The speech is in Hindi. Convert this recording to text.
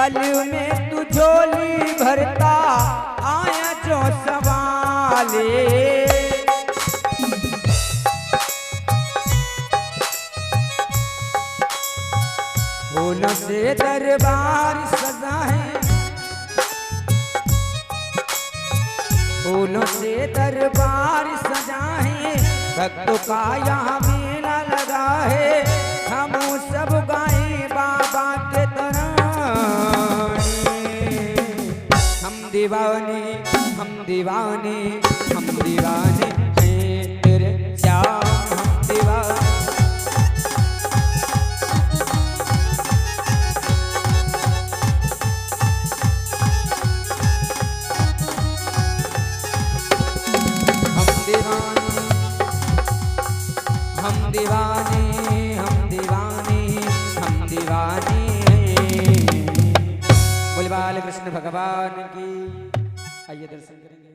पल में तू झोली भरता आया जो सवाले। फूलों से दरबार सजा है, फूलों से दरबार सजा है, भक्तों का यहाँ मेला लगा है। हम सब गाएं बाबा के तराने। हम दीवाने, हम दीवाने, हम दीवाने हैं तेरे श्याम, हम दीवाने। हम दीवाने, हम दीवाने, हम दीवाने हैं। बोल बाल कृष्ण भगवान की। आइए दर्शन करेंगे।